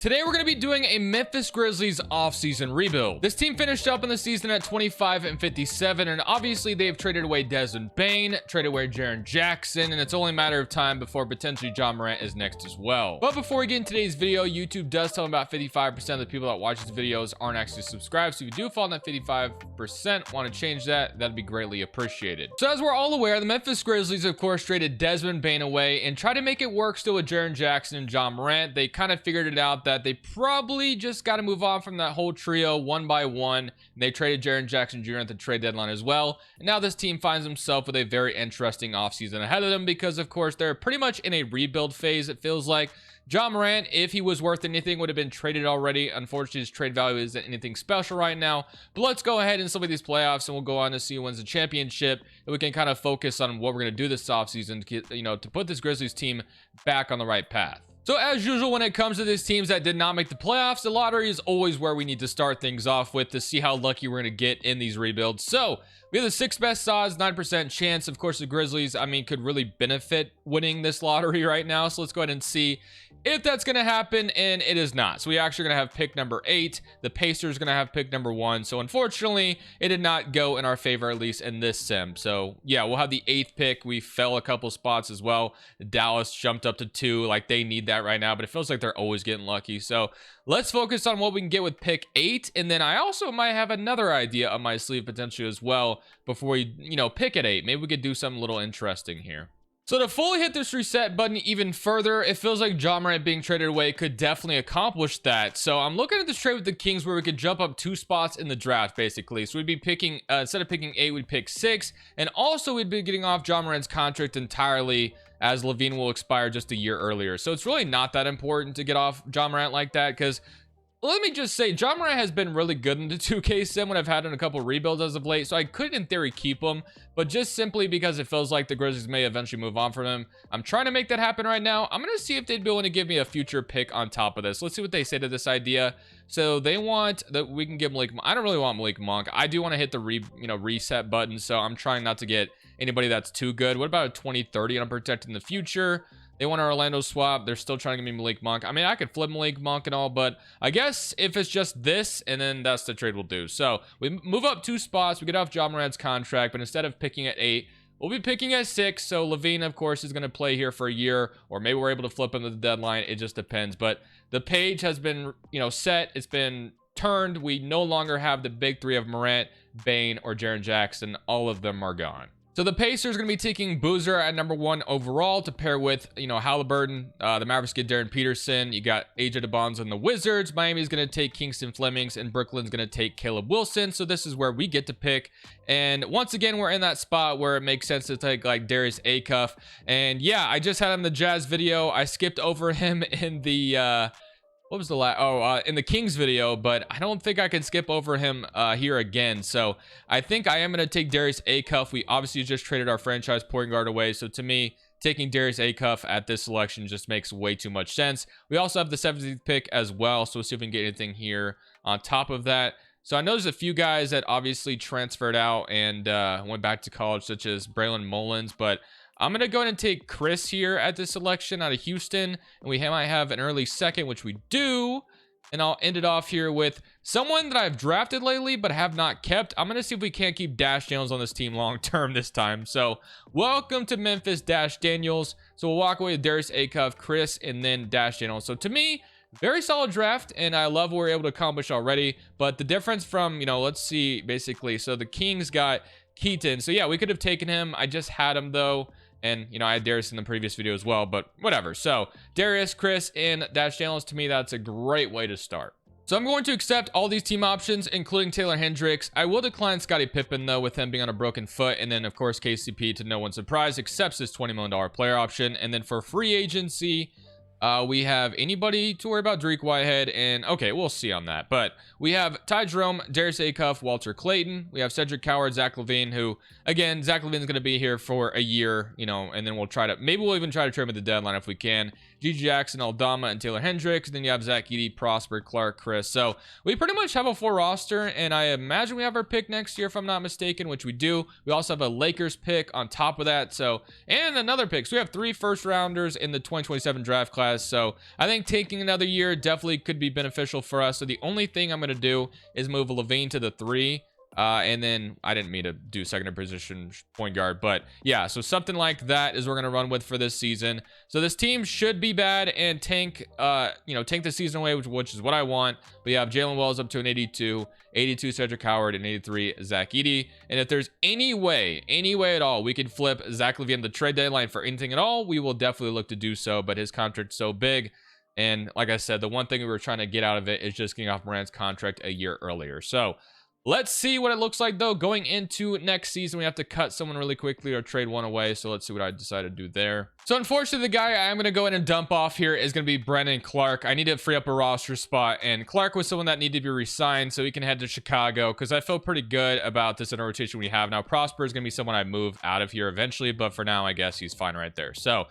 Today we're going to be doing a Memphis Grizzlies offseason rebuild. This team finished up in the season at 25-57, and obviously they've traded away Desmond Bane, traded away Jaren Jackson, and it's only a matter of time before potentially John Morant is next as well. But before we get into today's video, YouTube does tell me about 55% of the people that watch these videos aren't actually subscribed, so if you do fall in that 55%, want to change that, that'd be greatly appreciated. So as we're all aware, the Memphis Grizzlies of course traded Desmond Bane away and tried to make it work still with Jaren Jackson and John Morant. They kind of figured it out that they probably just got to move on from that whole trio one by one. And they traded Jaren Jackson Jr. at the trade deadline as well. And now this team finds himself with a very interesting offseason ahead of them because, of course, they're pretty much in a rebuild phase, it feels like. John Morant, if he was worth anything, would have been traded already. Unfortunately, his trade value isn't anything special right now. But let's go ahead and celebrate these playoffs, and we'll go on to see who wins the championship. And we can kind of focus on what we're going to do this offseason to put this Grizzlies team back on the right path. So as usual, when it comes to these teams that did not make the playoffs, the lottery is always where we need to start things off with to see how lucky we're going to get in these rebuilds. So we have the 6th best odds, 9% chance. Of course, the Grizzlies, could really benefit winning this lottery right now. So let's go ahead and see if that's going to happen, and it is not. So we actually going to have pick number 8. The Pacers going to have pick number 1. So unfortunately, it did not go in our favor, at least in this sim. So yeah, we'll have the 8th pick. We fell a couple spots as well. Dallas jumped up to 2. Like, they need that right now, but it feels like they're always getting lucky. So let's focus on what we can get with pick 8. And then I also might have another idea up my sleeve potentially as well before we, pick at 8. Maybe we could do something a little interesting here. So to fully hit this reset button even further, it feels like John Morant being traded away could definitely accomplish that. So I'm looking at this trade with the Kings where we could jump up 2 spots in the draft, basically. So we'd be picking, instead of picking 8, we'd pick 6. And also we'd be getting off John Morant's contract entirely, as Levine will expire just a year earlier. So it's really not that important to get off John Morant like that, because let me just say, John Morant has been really good in the 2K sim when I've had in a couple rebuilds as of late, so I could in theory keep him, but just simply because it feels like the Grizzlies may eventually move on from him, I'm trying to make that happen right now. I'm going to see if they'd be willing to give me a future pick on top of this. Let's see what they say to this idea. So they want that we can give Malik. I don't really want Malik Monk. I do want to hit the reset button, so I'm trying not to get anybody that's too good. What about a 2030 and I'm protecting the future? They want an Orlando swap. They're still trying to give me Malik Monk. I could flip Malik Monk and all, but I guess if it's just this, and then that's the trade we'll do. So we move up 2 spots. We get off John Morant's contract, but instead of picking at 8, we'll be picking at 6. So Levine, of course, is going to play here for a year, or maybe we're able to flip him to the deadline. It just depends. But the page has been, set. It's been turned. We no longer have the big 3 of Morant, Bane, or Jaren Jackson. All of them are gone. So the Pacers are going to be taking Boozer at number 1 overall to pair with, Halliburton. The Mavericks get Darren Peterson. You got AJ DeBonzo and the Wizards. Miami's going to take Kingston Flemings, and Brooklyn's going to take Caleb Wilson. So this is where we get to pick. And once again, we're in that spot where it makes sense to take like Darius Acuff. And yeah, I just had him in the Jazz video. I skipped over him in the what was the last? In the Kings video, but I don't think I can skip over him here again. So I think I am going to take Darius Acuff. We obviously just traded our franchise point guard away. So to me, taking Darius Acuff at this selection just makes way too much sense. We also have the 17th pick as well. So we'll see if we can get anything here on top of that. So I know there's a few guys that obviously transferred out and went back to college, such as Braylon Mullins, but I'm going to go ahead and take Chris here at this selection out of Houston. And we might have an early 2nd, which we do. And I'll end it off here with someone that I've drafted lately but have not kept. I'm going to see if we can't keep Dash Daniels on this team long term this time. So welcome to Memphis, Dash Daniels. So we'll walk away with Darius Acuff, Chris, and then Dash Daniels. So to me, very solid draft, and I love what we're able to accomplish already. But the difference from, let's see, basically. So the Kings got Keaton. So yeah, we could have taken him. I just had him though. And, I had Darius in the previous video as well, but whatever. So, Darius, Chris, and Dash Daniels, to me, that's a great way to start. So, I'm going to accept all these team options, including Taylor Hendricks. I will decline Scottie Pippen, though, with him being on a broken foot. And then, of course, KCP, to no one's surprise, accepts his $20 million player option. And then for free agency, we have anybody to worry about? Drake Whitehead, and okay, we'll see on that. But we have Ty Jerome, Darius Acuff, Walter Clayton. We have Cedric Coward, Zach LaVine, who, again, Zach LaVine's going to be here for a year, and then we'll even try to trade him at the deadline if we can. G.G. Jackson, Aldama, and Taylor Hendricks. And then you have Zach Edey, Prosper, Clark, Chris. So we pretty much have a full roster, and I imagine we have our pick next year, if I'm not mistaken, which we do. We also have a Lakers pick on top of that. So, and another pick. So we have 3 first rounders in the 2027 draft class. So I think taking another year definitely could be beneficial for us. So the only thing I'm going to do is move LaVine to the 3. And then I didn't mean to do secondary position point guard, but yeah, so something like that is we're going to run with for this season. So this team should be bad and tank the season away, which is what I want. But you have Jalen Wells up to an 82, 82 Cedric Howard, and 83 Zach Edey. And if there's any way at all, we could flip Zach LaVine the trade deadline for anything at all, we will definitely look to do so. But his contract's so big. And like I said, the one thing we were trying to get out of it is just getting off Morant's contract a year earlier. So let's see what it looks like, though. Going into next season, we have to cut someone really quickly or trade one away. So let's see what I decide to do there. So unfortunately, the guy I'm going to go in and dump off here is going to be Brandon Clark. I need to free up a roster spot, and Clark was someone that needed to be re-signed so he can head to Chicago, because I feel pretty good about this in a rotation we have. Now, Prosper is going to be someone I move out of here eventually, but for now, I guess he's fine right there. So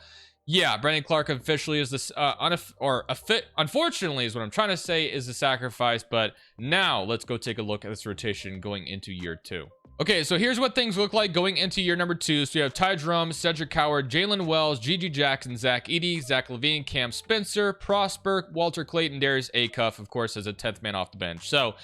yeah, Brandon Clark officially is this unfortunately is what I'm trying to say, is the sacrifice. But now let's go take a look at this rotation going into year 2. Okay, so here's what things look like going into year number 2. So you have Ty Jerome, Cedric Howard, Jalen Wells, G.G. Jackson, Zach Edey, Zach LaVine, Cam Spencer, Prosper, Walter Clayton, Darius Acuff, of course, as a 10th man off the bench. So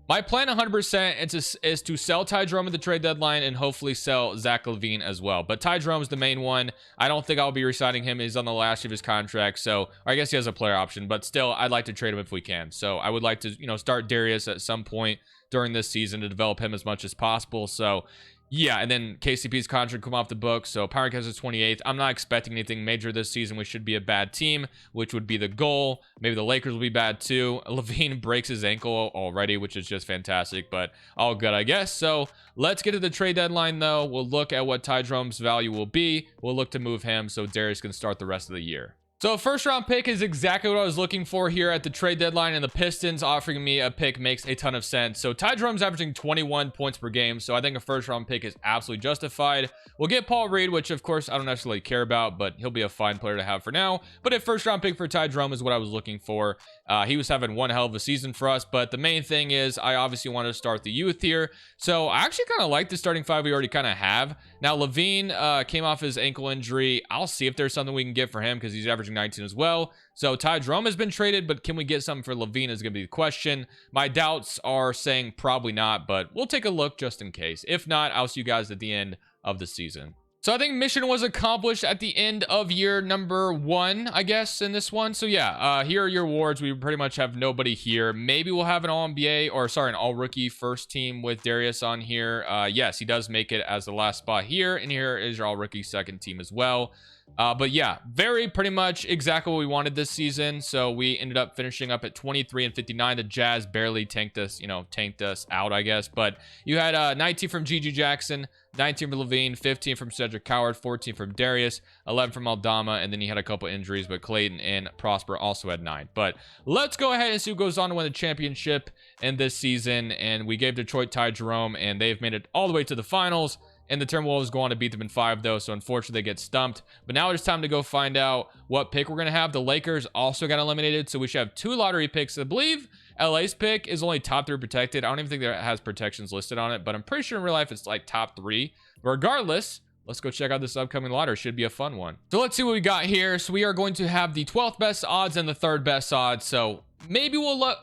my plan 100% is to sell Ty Jerome at the trade deadline and hopefully sell Zach LaVine as well. But Ty Jerome is the main one. I don't think I'll be re-signing him. He's on the last year of his contract, so I guess he has a player option. But still, I'd like to trade him if we can. So I would like to, start Darius at some point during this season to develop him as much as possible. So yeah, and then KCP's contract come off the books. So Pyrick has his 28th. I'm not expecting anything major this season. We should be a bad team, which would be the goal. Maybe the Lakers will be bad too. LaVine breaks his ankle already, which is just fantastic, but all good, I guess. So let's get to the trade deadline, though. We'll look at what Ty Jerome's value will be. We'll look to move him so Darius can start the rest of the year. So a first round pick is exactly what I was looking for here at the trade deadline, and the Pistons offering me a pick makes a ton of sense. So Ty Jerome's averaging 21 points per game, so I think a first round pick is absolutely justified. We'll get Paul Reed, which of course I don't necessarily care about, but he'll be a fine player to have for now. But a first round pick for Ty Jerome is what I was looking for. He was having one hell of a season for us, but the main thing is I obviously want to start the youth here. So I actually kind of like the starting 5 we already kind of have. Now LaVine came off his ankle injury. I'll see if there's something we can get for him because he's averaging 19 as well. So Ty Jerome has been traded, but can we get something for LaVine is going to be the question. My doubts are saying probably not, but we'll take a look just in case. If not, I'll see you guys at the end of the season. So I think mission was accomplished at the end of year number 1, I guess, in this one. So yeah, here are your awards. We pretty much have nobody here. Maybe we'll have an all-NBA, or sorry, an all-rookie first team with Darius on here. Yes, he does make it as the last spot here, and here is your all-rookie second team as well. But yeah, pretty much exactly what we wanted this season. So we ended up finishing up at 23 and 59. The Jazz barely tanked us out, I guess. But you had 19 from G.G. Jackson, 19 from LaVine, 15 from Cedric Howard, 14 from Darius, 11 from Aldama, and then he had a couple injuries, but Clayton and Prosper also had 9. But let's go ahead and see who goes on to win the championship in this season. And we gave Detroit Ty Jerome, and they've made it all the way to the finals. And the Timberwolves go on to beat them in 5, though, so unfortunately they get stumped. But now it's time to go find out what pick we're going to have. The Lakers also got eliminated, so we should have 2 lottery picks. I believe LA's pick is only top 3 protected. I don't even think that has protections listed on it, but I'm pretty sure in real life it's like top 3. Regardless, let's go check out this upcoming lottery. Should be a fun one. So let's see what we got here. So we are going to have the 12th best odds and the 3rd best odds. So maybe we'll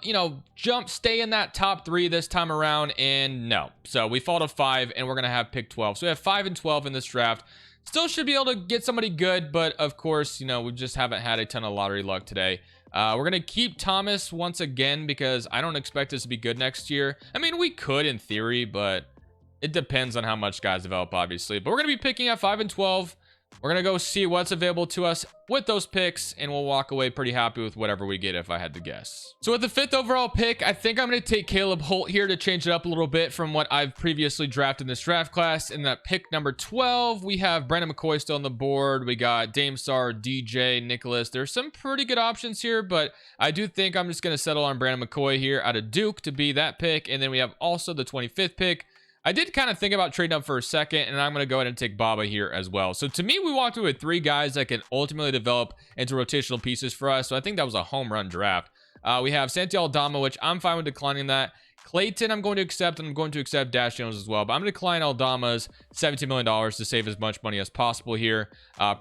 stay in that top 3 this time around, and no. So we fall to 5, and we're gonna have pick 12. So we have 5 and 12 in this draft. Still should be able to get somebody good, but of course, we just haven't had a ton of lottery luck today. We're gonna keep Thomas once again because I don't expect us to be good next year. I mean, we could in theory, but it depends on how much guys develop, obviously. But we're gonna be picking at 5 and 12. We're going to go see what's available to us with those picks, and we'll walk away pretty happy with whatever we get if I had to guess. So with the 5th overall pick, I think I'm going to take Caleb Holt here to change it up a little bit from what I've previously drafted in this draft class. In that pick number 12, we have Brandon McCoy still on the board. We got Dame Sar, DJ, Nicholas. There's some pretty good options here, but I do think I'm just going to settle on Brandon McCoy here out of Duke to be that pick. And then we have also the 25th pick. I did kind of think about trading up for a second, and I'm going to go ahead and take Baba here as well. So to me, we walked away with 3 guys that can ultimately develop into rotational pieces for us. So I think that was a home run draft. We have Santi Aldama, which I'm fine with declining that. Clayton, I'm going to accept, and I'm going to accept Dash Jones as well. But I'm going to decline Aldama's $17 million to save as much money as possible here.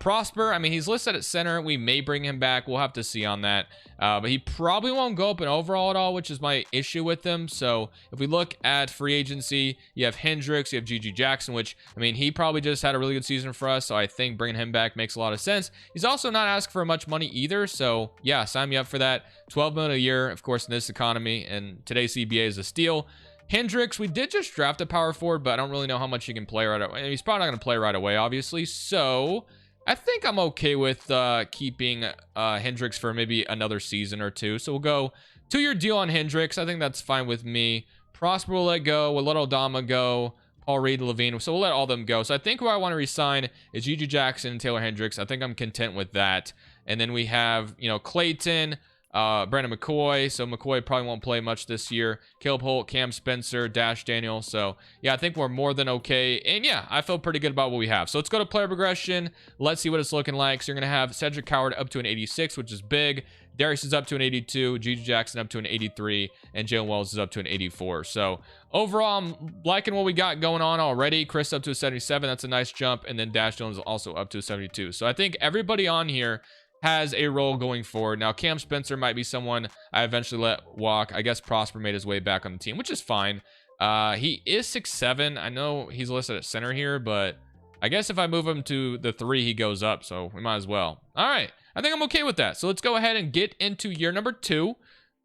Prosper, I mean, he's listed at center. We may bring him back. We'll have to see on that. But he probably won't go up in overall at all, which is my issue with him. So if we look at free agency, you have Hendricks, you have GG Jackson, which, I mean, he probably just had a really good season for us. So I think bringing him back makes a lot of sense. He's also not asking for much money either. So yeah, sign me up for that. $12 million a year, of course, in this economy. And today's CBA is a steal. Hendricks, we did just draft a power forward, but I don't really know how much he can play right away. He's probably not going to play right away, obviously. So I think I'm okay with keeping Hendricks for maybe another season or 2. So we'll go 2-year deal on Hendricks. I think that's fine with me. Prosper will let go. We'll let Aldama go. Paul Reed, Levine. So we'll let all of them go. So I think who I want to resign is GG Jackson and Taylor Hendricks. I think I'm content with that. And then we have, you know, Clayton, Brandon McCoy. So McCoy probably won't play much this year. Caleb Holt, Cam Spencer, Dash Daniel. So yeah, I think we're more than okay. And yeah, I feel pretty good about what we have. So let's go to player progression. Let's see what it's looking like. So you're going to have Cedric Howard up to an 86, which is big. Darius is up to an 82, GG Jackson up to an 83, and Jalen Wells is up to an 84. So overall, I'm liking what we got going on already. Chris up to a 77. That's a nice jump. And then Dash Jones is also up to a 72. So I think everybody on here has a role going forward. Now, Cam Spencer might be someone I eventually let walk. I guess Prosper made his way back on the team, which is fine. He is 6'7". I know he's listed at center here, but I guess if I move him to the 3, he goes up, so we might as well. All right, I think I'm okay with that. So let's go ahead and get into year number 2.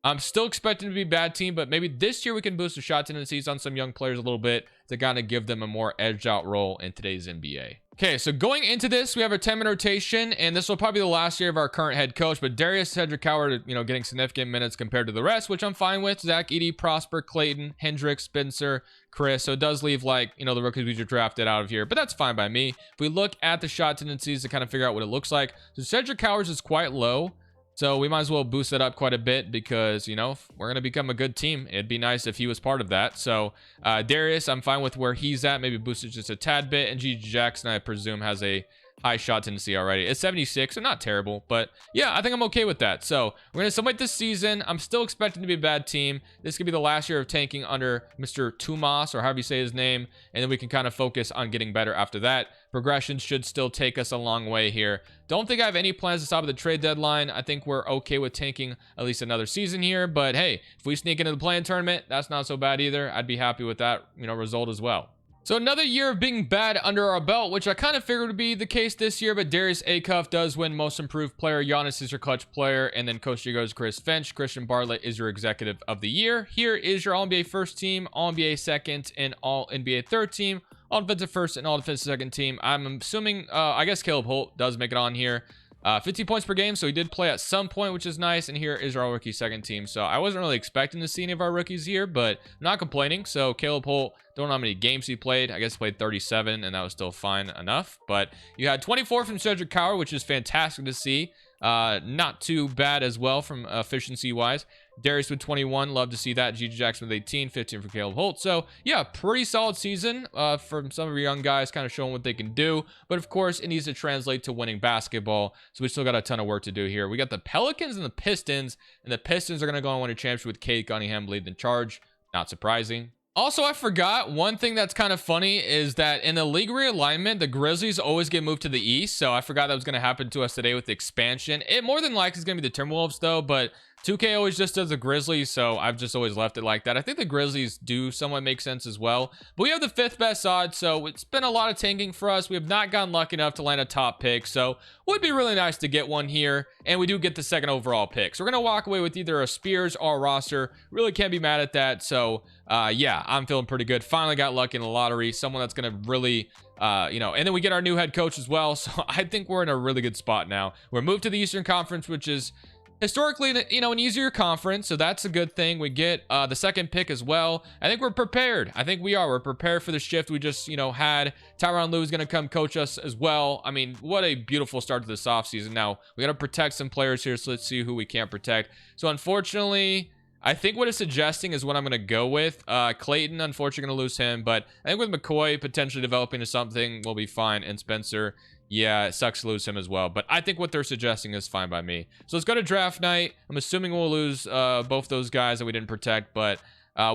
I'm still expecting to be a bad team, but maybe this year we can boost the shot tendencies on some young players a little bit to kind of give them a more edged out role in today's NBA. Okay, so going into this, we have a 10-minute rotation, and this will probably be the last year of our current head coach, but Darius, Cedric Howard, you know, getting significant minutes compared to the rest, which I'm fine with. Zach Edey, Prosper, Clayton, Hendricks, Spencer, Chris. So it does leave, like, you know, the rookies we just drafted out of here, but that's fine by me. If we look at the shot tendencies to kind of figure out what it looks like, so Cedric Howard's is quite low. So we might as well boost it up quite a bit because, you know, if we're going to become a good team, it'd be nice if he was part of that. So Darius, I'm fine with where he's at. Maybe boost it just a tad bit. And GG Jackson, I presume, has a high shot tendency already. It's 76, so not terrible. But yeah, I think I'm okay with that. So we're going to summate this season. I'm still expecting to be a bad team. This could be the last year of tanking under Mr. Tumas, or however you say his name. And then we can kind of focus on getting better after that. Progression should still take us a long way here. Don't think I have any plans to stop at the trade deadline. I think we're okay with tanking at least another season here. But hey, if we sneak into the play-in tournament, that's not so bad either. I'd be happy with that, you know, result as well. So another year of being bad under our belt, which I kind of figured would be the case this year, but Darius Acuff does win Most Improved Player. Giannis is your clutch player, and then Coach Diego is Chris Finch. Christian Bartlett is your Executive of the Year. Here is your All-NBA first team, All-NBA second, and All-NBA third team, All-Defensive first and All-Defensive second team. I'm assuming, I guess Caleb Holt does make it on here. 50 points per game, so he did play at some point, which is nice. And here is our rookie second team. So I wasn't really expecting to see any of our rookies here, but I'm not complaining. So Caleb Holt, don't know how many games he played. I guess he played 37, and that was still fine enough. But you had 24 from Cedric Howard, which is fantastic to see. Not too bad as well from efficiency-wise. Darius with 21, love to see that. GG Jackson with 18, 15 for Caleb Holt. So yeah, pretty solid season from some of your young guys, kind of showing what they can do. But of course, it needs to translate to winning basketball. So we still got a ton of work to do here. We got the Pelicans and the Pistons, and the Pistons are going to go and win a championship with Cade Cunningham leading the charge. Not surprising. Also, I forgot one thing that's kind of funny is that in the league realignment, the Grizzlies always get moved to the East. So I forgot that was going to happen to us today with the expansion. It more than likely is going to be the Timberwolves though, but 2K always just does the Grizzlies, so I've just always left it like that. I think the Grizzlies do somewhat make sense as well. But we have the 5th best odds, so it's been a lot of tanking for us. We have not gotten lucky enough to land a top pick, so would be really nice to get one here. And we do get the 2nd overall pick. So we're going to walk away with either a Spears or a roster. Really can't be mad at that. So yeah, I'm feeling pretty good. Finally got lucky in the lottery. Someone that's going to really... you know, and then we get our new head coach as well. So I think we're in a really good spot now. We're moved to the Eastern Conference, which is historically, you know, an easier conference. So that's a good thing. We get the 2nd pick as well. I think we're prepared. I think we are. We're prepared for the shift we just, you know, had. Tyronn Lue is going to come coach us as well. I mean, what a beautiful start to this offseason. Now, we got to protect some players here. So let's see who we can't protect. So unfortunately... I think what it's suggesting is what I'm going to go with. Clayton, unfortunately, going to lose him. But I think with McCoy potentially developing to something, we'll be fine. And Spencer, yeah, it sucks to lose him as well. But I think what they're suggesting is fine by me. So let's go to draft night. I'm assuming we'll lose both those guys that we didn't protect. But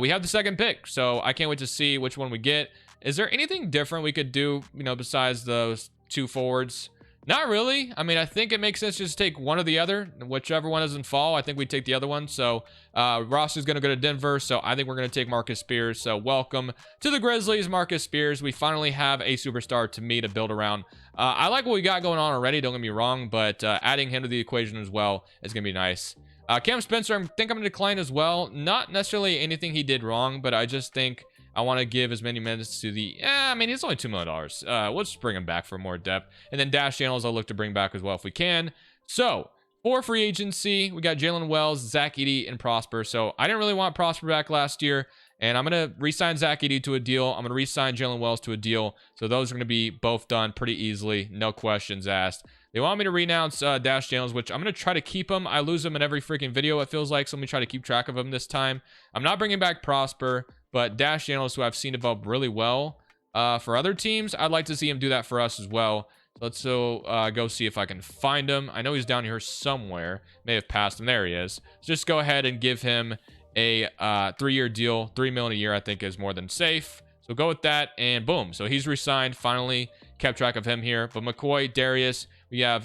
we have the second pick. So I can't wait to see which one we get. Is there anything different we could do, you know, besides those two forwards? Not really. I mean, I think it makes sense just to take one or the other. Whichever one doesn't fall, I think we take the other one. So Ross is going to go to Denver. So I think we're going to take Marcus Spears. So welcome to the Grizzlies, Marcus Spears. We finally have a superstar to me to build around. I like what we got going on already. Don't get me wrong. But adding him to the equation as well is going to be nice. Cam Spencer, I think I'm going to decline as well. Not necessarily anything he did wrong, but I just think I want to give as many minutes to the... I mean, it's only $2 million. We'll just bring him back for more depth. And then Dash Channels I'll look to bring back as well if we can. So, for free agency, we got Jalen Wells, Zach Edey, and Prosper. So, I didn't really want Prosper back last year. And I'm going to re-sign Zach Edey to a deal. I'm going to re-sign Jalen Wells to a deal. So, those are going to be both done pretty easily. No questions asked. They want me to renounce Dash Channels, which I'm going to try to keep him. I lose him in every freaking video, it feels like. So, let me try to keep track of him this time. I'm not bringing back Prosper. But Dash Channels, who I've seen develop really well for other teams, I'd like to see him do that for us as well. So let's go see if I can find him. I know he's down here somewhere. May have passed him. There he is. So just go ahead and give him a 3-year deal. $3 million a year, I think, is more than safe. So go with that, and boom. So he's re-signed. Finally kept track of him here. But McCoy, Darius, we have,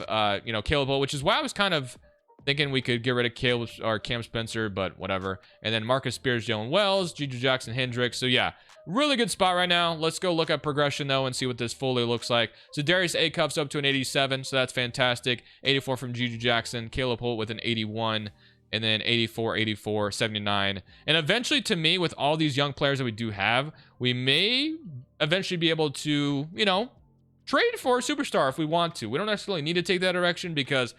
Caleb Hull, which is why I was kind of thinking we could get rid of Caleb or Cam Spencer, but whatever. And then Marcus Spears, Jalen Wells, Juju Jackson, Hendricks. So yeah, really good spot right now. Let's go look at progression though and see what this fully looks like. So Darius A cuffs up to an 87, so that's fantastic. 84 from Juju Jackson, Caleb Holt with an 81, and then 84, 84, 79. And eventually, to me, with all these young players that we do have, we may eventually be able to, trade for a superstar if we want to. We don't necessarily need to take that direction because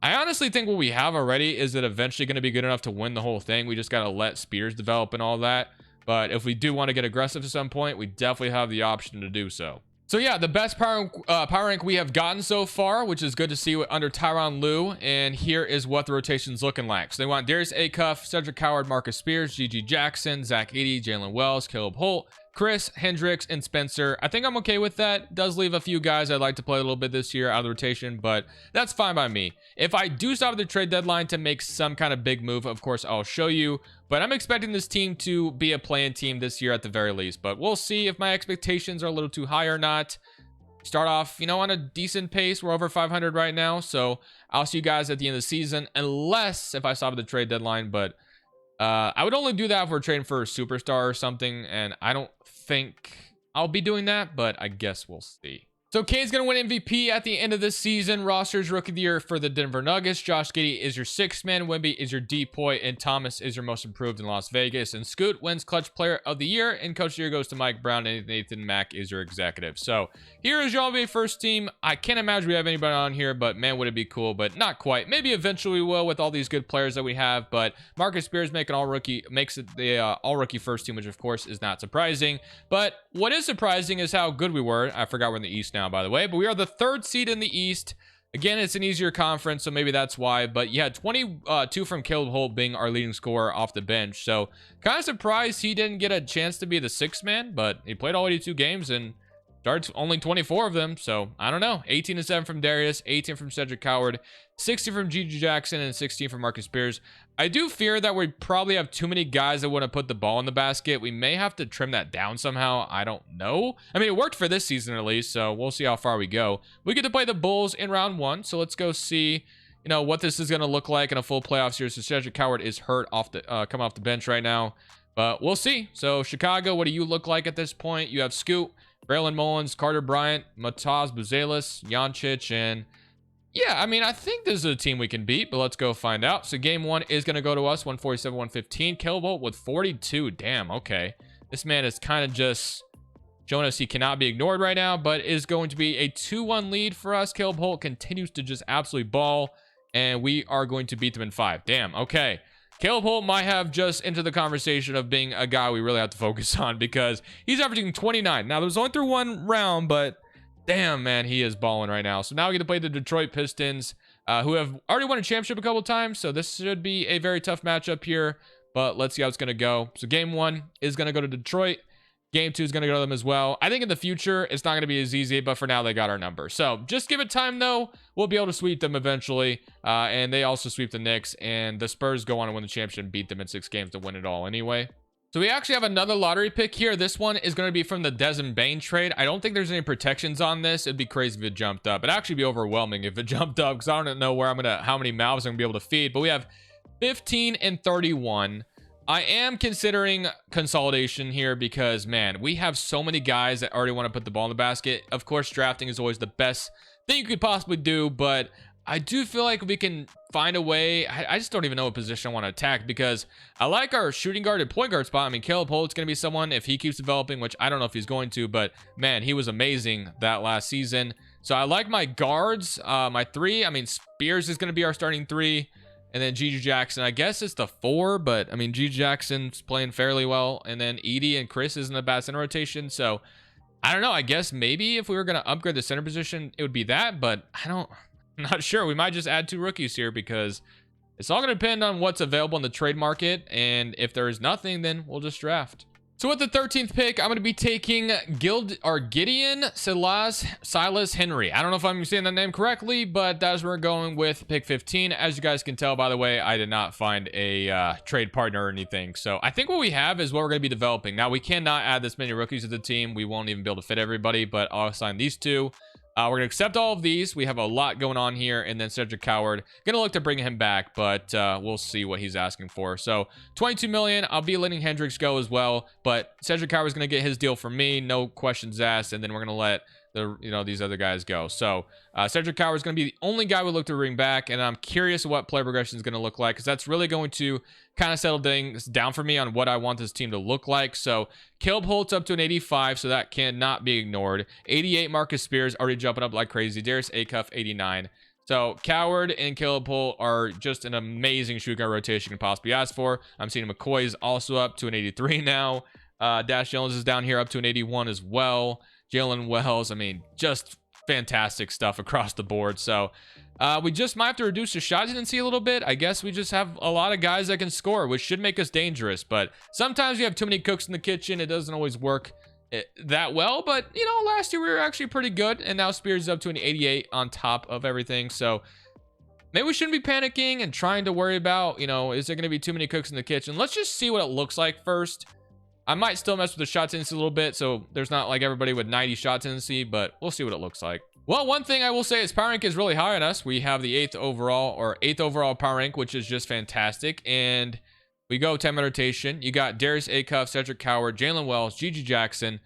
I honestly think what we have already is that eventually going to be good enough to win the whole thing. We just got to let Spears develop and all that. But if we do want to get aggressive at some point, we definitely have the option to do so. So yeah, the best power rank we have gotten so far, which is good to see under Tyronn Lue. And here is what the rotation's looking like. So they want Darius Acuff, Cedric Howard, Marcus Spears, GG Jackson, Zach Edey, Jalen Wells, Caleb Holt, Chris, Hendricks, and Spencer. I think I'm okay with that. Does leave a few guys I'd like to play a little bit this year out of the rotation, but that's fine by me. If I do stop at the trade deadline to make some kind of big move, of course, I'll show you. But I'm expecting this team to be a play-in team this year at the very least. But we'll see if my expectations are a little too high or not. Start off, on a decent pace. We're over 500 right now. So I'll see you guys at the end of the season, unless if I stop at the trade deadline. But I would only do that if we're trading for a superstar or something, and I don't think I'll be doing that, but I guess we'll see. So Kane's going to win MVP at the end of this season. Roster's Rookie of the Year for the Denver Nuggets. Josh Giddey is your 6th man. Wemby is your DPOY, and Thomas is your most improved in Las Vegas. And Scoot wins Clutch Player of the Year, and Coach of the Year goes to Mike Brown, and Nathan Mack is your executive. So here is your NBA first team. I can't imagine we have anybody on here, but man, would it be cool, but not quite. Maybe eventually we will with all these good players that we have, but Marcus Spears makes it the all-rookie first team, which of course is not surprising. But what is surprising is how good we were. I forgot we're in the East now, by the way, but we are the 3rd seed in the East. Again, it's an easier conference, so maybe that's why. But yeah, 22 from Caleb Holt being our leading scorer off the bench. So kind of surprised he didn't get a chance to be the 6th man, but he played all 82 games and starts only 24 of them. So I don't know. 18-7 from Darius, 18 from Cedric Howard, 60 from GG Jackson, and 16 from Marcus Spears. I do fear that we probably have too many guys that want to put the ball in the basket. We may have to trim that down somehow. I don't know. I mean, it worked for this season at least, so we'll see how far we go. We get to play the Bulls in round 1, so let's go see, what this is going to look like in a full playoff series. So Cedric Howard is hurt coming off the bench right now, but we'll see. So Chicago, what do you look like at this point? You have Scoot, Braylon Mullins, Carter Bryant, Mataz Buzelis, Jancic, and yeah, I mean, I think this is a team we can beat, but let's go find out. So game 1 is going to go to us, 147-115. Caleb Holt with 42. Damn, okay. This man is kind of just showing us he cannot be ignored right now, but is going to be a 2-1 lead for us. Caleb Holt continues to just absolutely ball, and we are going to beat them in 5. Damn, okay. Caleb Holt might have just entered the conversation of being a guy we really have to focus on because he's averaging 29. Now, there was only through one round, but damn, man, he is balling right now. So now we get to play the Detroit Pistons, who have already won a championship a couple times. So this should be a very tough matchup here. but let's see how it's going to go. So game 1 is going to go to Detroit. Game 2 is going to go to them as well. I think in the future, it's not going to be as easy, but for now, they got our number. So just give it time, though. We'll be able to sweep them eventually. And they also sweep the Knicks, and the Spurs go on and win the championship and beat them in 6 games to win it all anyway. So we actually have another lottery pick here. This one is going to be from the Desmond Bane trade. I don't think there's any protections on this. It'd be crazy if it jumped up. It'd actually be overwhelming if it jumped up, because I don't know where how many mouths I'm going to be able to feed. But we have 15 and 31. I am considering consolidation here because, man, we have so many guys that already want to put the ball in the basket. Of course, drafting is always the best thing you could possibly do, but I do feel like we can find a way. I just don't even know what position I want to attack, because I like our shooting guard and point guard spot. I mean, Caleb Holt's going to be someone if he keeps developing, which I don't know if he's going to, but man, he was amazing that last season. So I like my guards, my 3. I mean, Spears is going to be our starting 3. And then Gigi Jackson, I guess it's the 4, but I mean, Gigi Jackson's playing fairly well. And then Edie and Chris isn't a bad center rotation. So I don't know. I guess maybe if we were going to upgrade the center position, it would be that, but I'm not sure. We might just add 2 rookies here, because it's all going to depend on what's available in the trade market. And if there is nothing, then we'll just draft. So with the 13th pick, I'm going to be taking Gideon Silas Henry. I don't know if I'm saying that name correctly, but that's where we're going with pick 15. As you guys can tell, by the way, I did not find a trade partner or anything. So I think what we have is what we're going to be developing. Now, we cannot add this many rookies to the team. We won't even be able to fit everybody, but I'll assign these 2. We're going to accept all of these. We have a lot going on here. And then Cedric Coward, going to look to bring him back, but we'll see what he's asking for. So 22 million. I'll be letting Hendricks go as well, but Cedric Coward is going to get his deal from me. No questions asked. And then we're going to let these other guys go. So Cedric Coward is going to be the only guy we look to bring back. And I'm curious what player progression is going to look like, because that's really going to kind of settle things down for me on what I want this team to look like. So Caleb Holt's up to an 85, so that cannot be ignored. 88, Marcus Spears already jumping up like crazy. Darius Acuff, 89. So Coward and Caleb Holt are just an amazing shooting guard rotation you can possibly ask for. I'm seeing McCoy is also up to an 83 now. Dash Jones is down here up to an 81 as well. Jalen Wells, I mean, just fantastic stuff across the board. So we just might have to reduce the shot tendency a little bit. I guess we just have a lot of guys that can score, which should make us dangerous. But sometimes you have too many cooks in the kitchen. It doesn't always work that well. But, you know, last year we were actually pretty good. And now Spears is up to an 88 on top of everything. So maybe we shouldn't be panicking and trying to worry about, you know, is there going to be too many cooks in the kitchen? Let's just see what it looks like first. I might still mess with the shot tendency a little bit, so there's not like everybody with 90 shot tendency, but we'll see what it looks like. Well, one thing I will say is power rank is really high on us. We have the 8th overall power rank, which is just fantastic. And we go 10-man rotation. You got Darius Acuff, Cedric Coward, Jalen Wells, Gigi Jackson.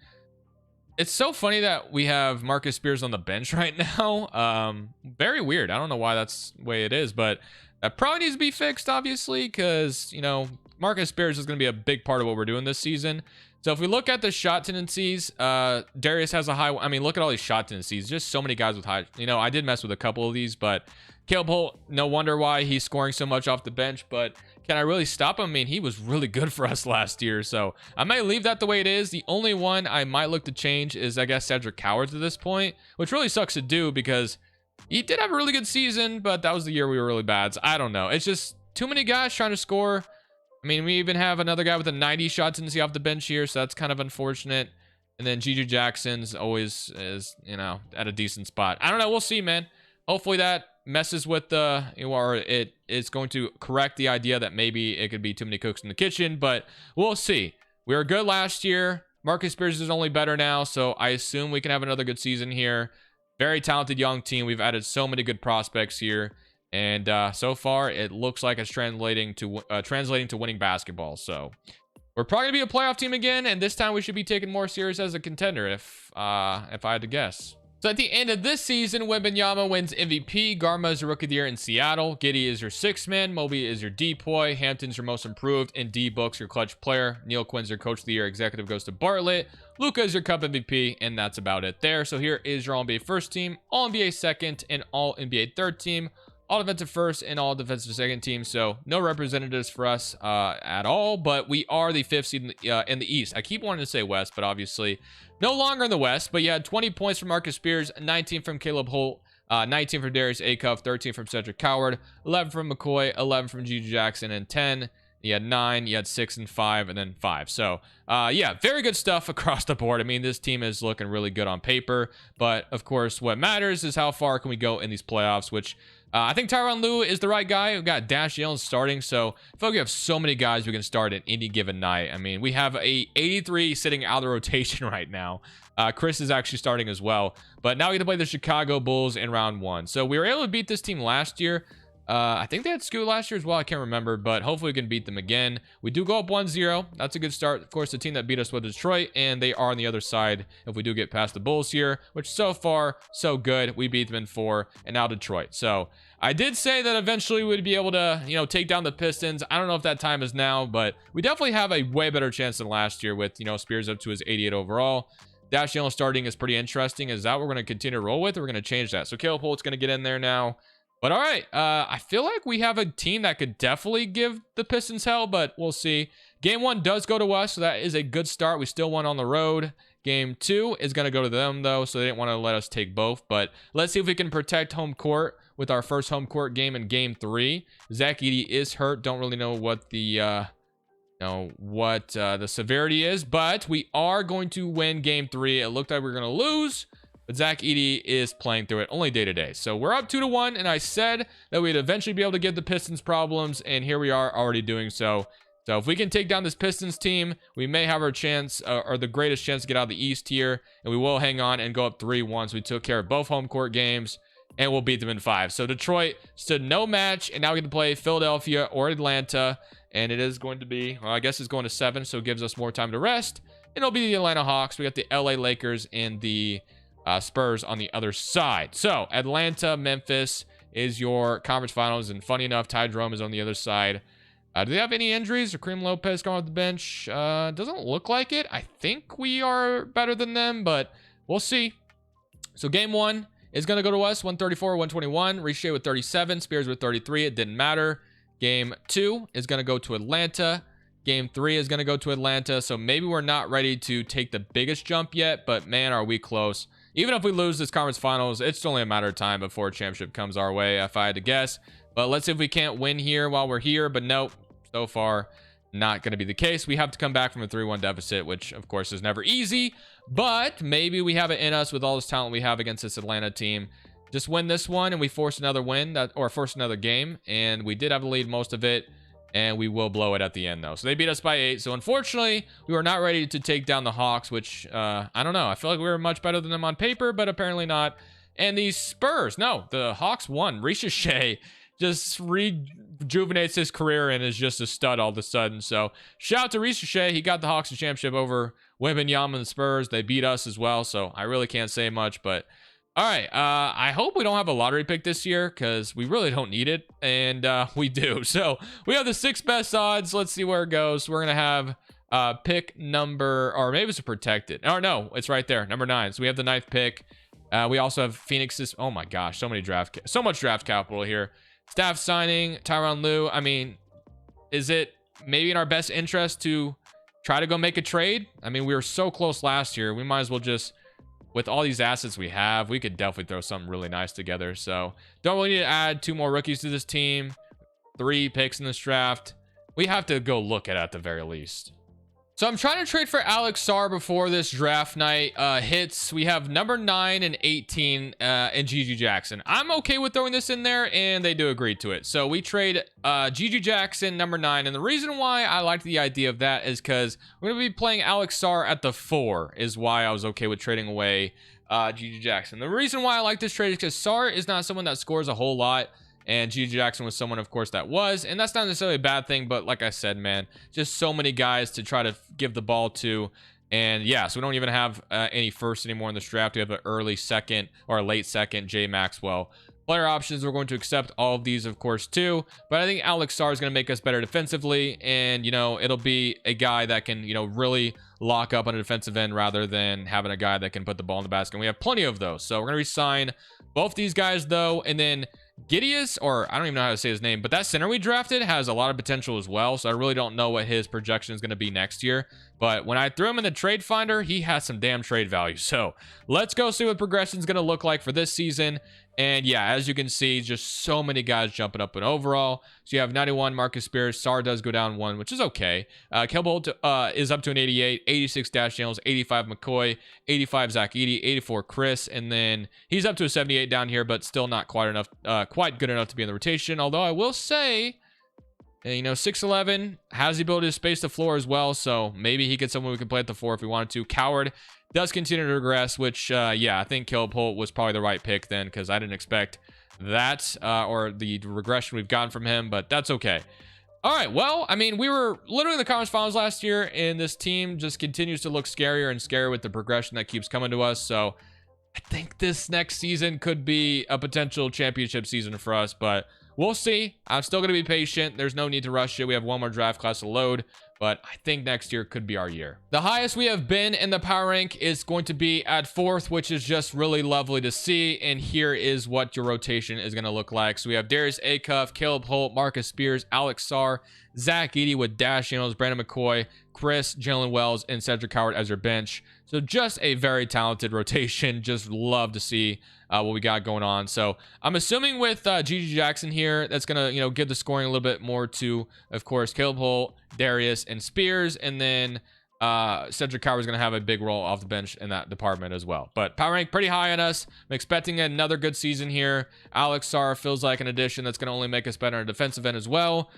It's so funny that we have Marcus Spears on the bench right now. Very weird. I don't know why that's the way it is, but that probably needs to be fixed, obviously, because, you know, Marcus Spears is going to be a big part of what we're doing this season. So if we look at the shot tendencies, Darius has a high. I mean, look at all these shot tendencies. Just so many guys with high. You know, I did mess with a couple of these, but Caleb Holt, no wonder why he's scoring so much off the bench. But can I really stop him? I mean, he was really good for us last year. So I might leave that the way it is. The only one I might look to change is, I guess, Cedric Coward to this point, which really sucks to do because he did have a really good season, but that was the year we were really bad. So I don't know. It's just too many guys trying to score. I mean, we even have another guy with a 90 shot tendency off the bench here, so that's kind of unfortunate. And then Gigi Jackson's always is, you know, at a decent spot. I don't know. We'll see, man. Hopefully that messes with the, or it is going to correct the idea that maybe it could be too many cooks in the kitchen, but we'll see. We were good last year. Marcus Spears is only better now, so I assume we can have another good season here. Very talented young team. We've added so many good prospects here. And so far, it looks like it's translating to winning basketball. So we're probably going to be a playoff team again. And this time we should be taken more serious as a contender if I had to guess. So at the end of this season, Wembanyama wins MVP. Garma is your rookie of the year in Seattle. Giddey is your 6th man. Moby is your DPOY. Hampton's your most improved. And D-Book's your clutch player. Neil Quinn's your coach of the year. Executive goes to Bartlett. Luka is your cup MVP. And that's about it there. So here is your All-NBA first team, All-NBA second, and All-NBA third team. All defensive first and all defensive second team. So no representatives for us at all, but we are the 5th seed in the East. I keep wanting to say West, but obviously no longer in the West. But you had 20 points from Marcus Spears, 19 from Caleb Holt, 19 from Darius Acuff, 13 from Cedric Coward, 11 from McCoy, 11 from Gigi Jackson, and 10 You had 9, you had 6 and 5, and then 5. So, yeah, very good stuff across the board. I mean, this team is looking really good on paper. But, of course, what matters is how far can we go in these playoffs, which I think Tyronn Lue is the right guy. We've got Dash Yellen starting, so I feel like we have so many guys we can start at any given night. I mean, we have a 83 sitting out of the rotation right now. Chris is actually starting as well. But now we get to play the Chicago Bulls in round 1. So we were able to beat this team last year. I think they had Scoot last year as well. I can't remember, but hopefully we can beat them again. We do go up 1-0. That's a good start. Of course, the team that beat us was Detroit, and they are on the other side if we do get past the Bulls here, which so far, so good. We beat them in 4, and now Detroit. So I did say that eventually we'd be able to, take down the Pistons. I don't know if that time is now, but we definitely have a way better chance than last year with, Spears up to his 88 overall. Dash Yellen starting is pretty interesting. Is that what we're going to continue to roll with, or we're going to change that? So Caleb Holt's going to get in there now. But all right, I feel like we have a team that could definitely give the Pistons hell, but we'll see. Game 1 does go to us, so that is a good start. We still won on the road. Game 2 is going to go to them, though, so they didn't want to let us take both. But let's see if we can protect home court with our first home court game in Game 3. Zach Edey is hurt. Don't really know what the severity is, but we are going to win Game 3. It looked like we were going to lose, but Zach Edey is playing through it only day to day. So we're up 2-1, and I said that we'd eventually be able to give the Pistons problems, and here we are already doing so. So if we can take down this Pistons team, we may have our chance, or the greatest chance to get out of the East here, and we will hang on and go up 3-1. So we took care of both home court games, and we'll beat them in 5. So Detroit stood no match, and now we get to play Philadelphia or Atlanta, and it is going to be, well, I guess it's going to 7, so it gives us more time to rest. And it'll be the Atlanta Hawks. We got the LA Lakers and the Spurs on the other side. So Atlanta, Memphis is your conference finals, and funny enough, Ty Jerome is on the other side. Do they have any injuries? Or Kareem Lopez going off the bench? Doesn't look like it. I think we are better than them, but we'll see. So game 1 is going to go to us, 134, 121. Riche with 37, Spears with 33. It didn't matter. Game 2 is going to go to Atlanta. Game 3 is going to go to Atlanta. So maybe we're not ready to take the biggest jump yet, but man, are we close. Even if we lose this conference finals, it's only a matter of time before a championship comes our way, if I had to guess. But let's see if we can't win here while we're here. But nope, so far, not going to be the case. We have to come back from a 3-1 deficit, which, of course, is never easy. But maybe we have it in us with all this talent we have against this Atlanta team. Just win this one, and we force another win, or force another game. And we did have the lead most of it, and we will blow it at the end, though. So they beat us by 8. So, unfortunately, we were not ready to take down the Hawks, which, I don't know. I feel like we were much better than them on paper, but apparently not. And the Spurs, no, the Hawks won. Riche just rejuvenates his career and is just a stud all of a sudden. So shout out to Riche. He got the Hawks a championship over Wembanyama and the Spurs. They beat us as well, so I really can't say much. But all right, I hope we don't have a lottery pick this year because we really don't need it, and we do. So we have the 6th best odds. Let's see where it goes. We're gonna have pick number, or maybe it's a protected. Or no, it's right there, number 9. So we have the 9th pick. We also have Phoenix's. Oh my gosh, so much draft capital here. Staff signing, Tyronn Lue. I mean, is it maybe in our best interest to try to go make a trade? I mean, we were so close last year. We might as well just, with all these assets we have, we could definitely throw something really nice together. So don't really need to add 2 more rookies to this team. 3 picks in this draft. We have to go look at the very least. So I'm trying to trade for Alex Sarr before this draft night hits. We have number 9 and 18 and GG Jackson. I'm okay with throwing this in there, and they do agree to it. So we trade GG Jackson, number 9. And the reason why I like the idea of that is because we're going to be playing Alex Sarr at the 4 is why I was okay with trading away GG Jackson. The reason why I like this trade is because Sarr is not someone that scores a whole lot. And GG Jackson was someone, of course, that was. And that's not necessarily a bad thing. But like I said, man, just so many guys to try to give the ball to. And yeah, so we don't even have any first anymore in this draft. We have an early second or a late second, Jay Maxwell. Player options, we're going to accept all of these, of course, too. But I think Alex Sarr is going to make us better defensively. And, it'll be a guy that can, really lock up on a defensive end rather than having a guy that can put the ball in the basket. And we have plenty of those. So we're going to re-sign both these guys, though. And then Gideus, or I don't even know how to say his name, but that center we drafted has a lot of potential as well. So I really don't know what his projection is going to be next year. But when I threw him in the trade finder, he has some damn trade value. So let's go see what progression is going to look like for this season. And yeah, as you can see, just so many guys jumping up in overall. So you have 91 Marcus Spears. Sar does go down 1, which is okay. Kelbold is up to an 88, 86 Dash Daniels, 85 McCoy, 85 Zach Edey, 84 Chris, and then he's up to a 78 down here, but still not quite enough, quite good enough to be in the rotation. Although I will say, you know, 6'11", has the ability to space the floor as well, so maybe he gets someone who can play at the 4 if we wanted to. Coward does continue to regress, which, yeah, I think Caleb Holt was probably the right pick then, because I didn't expect that, or the regression we've gotten from him, but that's okay. All right, well, I mean, we were literally in the conference finals last year, and this team just continues to look scarier and scarier with the progression that keeps coming to us, so I think this next season could be a potential championship season for us, but we'll see. I'm still going to be patient. There's no need to rush it. We have one more draft class to load, but I think next year could be our year. The highest we have been in the power rank is going to be at 4th, which is just really lovely to see. And here is what your rotation is going to look like. So we have Darius Acuff, Caleb Holt, Marcus Spears, Alex Sar, Zach Edey with Dash Daniels, Brandon McCoy, Chris, Jalen Wells, and Cedric Howard as your bench. So just a very talented rotation. Just love to see what we got going on. So I'm assuming with GG Jackson here, that's going to, you know, give the scoring a little bit more to, of course, Caleb Holt, Darius, and Spears. And then Cedric Howard is going to have a big role off the bench in that department as well. But power rank pretty high on us. I'm expecting another good season here. Alex Sar feels like an addition that's going to only make us better on a defensive end as well.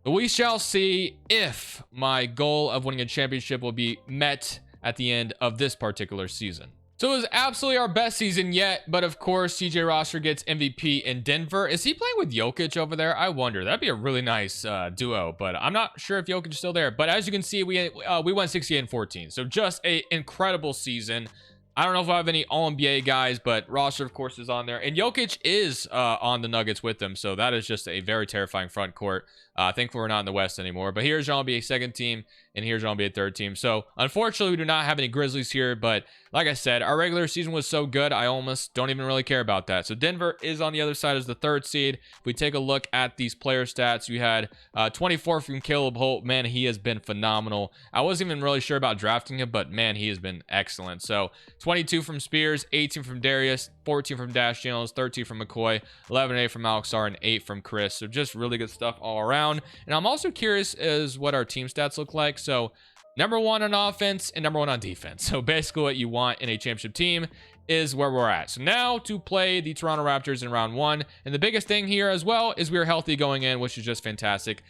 But we shall see if my goal of winning a championship will be met at the end of this particular season. So it was absolutely our best season yet, but of course, CJ Roster gets MVP in Denver. Is he playing with Jokic over there? I wonder. That'd be a really nice duo, but I'm not sure if Jokic is still there. But as you can see, we went 68-14. So just an incredible season. I don't know if I have any All-NBA guys, but Roster, of course, is on there. And Jokic is on the Nuggets with them, so that is just a very terrifying front court. Thankfully, we're not in the West anymore. But here's your All-NBA second team, and here's your All-NBA third team. So, unfortunately, we do not have any Grizzlies here, but like I said, our regular season was so good, I almost don't even really care about that. So, Denver is on the other side as the 3rd seed. If we take a look at these player stats, you had 24 from Caleb Holt. Man, he has been phenomenal. I wasn't even really sure about drafting him, but man, he has been excellent. So, 22 from Spears, 18 from Darius, 14 from Dash Daniels, 13 from McCoy, 11 and 8 from Alex Sar, and 8 from Chris. So, just really good stuff all around. And I'm also curious as what our team stats look like. So number 1 on offense and number 1 on defense. So basically what you want in a championship team is where we're at. So now to play the Toronto Raptors in round 1. And the biggest thing here as well is we're healthy going in, which is just fantastic.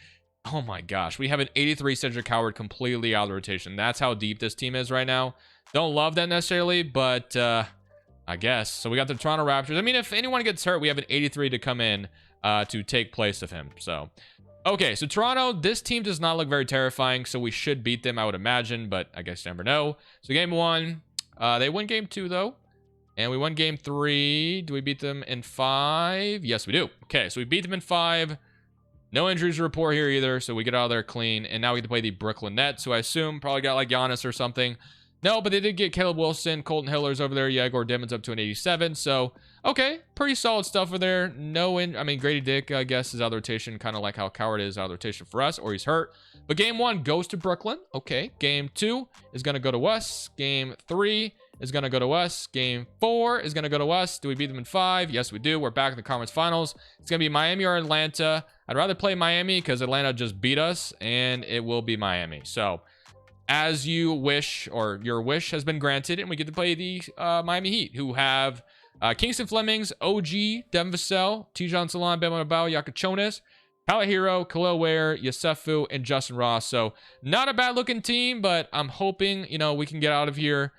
Oh my gosh, we have an 83 Cedric Howard completely out of the rotation. That's how deep this team is right now. Don't love that necessarily, but I guess. So we got the Toronto Raptors. I mean, if anyone gets hurt, we have an 83 to come in to take place of him. So okay, so Toronto, this team does not look very terrifying, so we should beat them, I would imagine, but I guess you never know. So game 1, they win game 2, though, and we won game 3. Do we beat them in 5? Yes, we do. Okay, so we beat them in 5. No injuries to report here either, so we get out of there clean, and now we get to play the Brooklyn Nets, who I assume probably got like Giannis or something. No, but they did get Caleb Wilson, Colton Hiller's over there, Yegor Dimon's up to an 87, so okay, pretty solid stuff over there. I mean, Grady Dick, I guess, is out of the rotation, kind of like how Coward is out of the rotation for us, or he's hurt. But game 1 goes to Brooklyn. Okay, game 2 is going to go to us. Game 3 is going to go to us. Game 4 is going to go to us. Do we beat them in 5? Yes, we do. We're back in the conference finals. It's going to be Miami or Atlanta. I'd rather play Miami because Atlanta just beat us, and it will be Miami. So as you wish, or your wish has been granted, and we get to play the Miami Heat, who have Kingston Flemings, OG, Devin Vassell, Tijon Salon, Bam Adebayo, Yakachonis, Kalahiro, Khalil Ware, Yosefu, and Justin Ross. So not a bad looking team, but I'm hoping, you know, we can get out of here.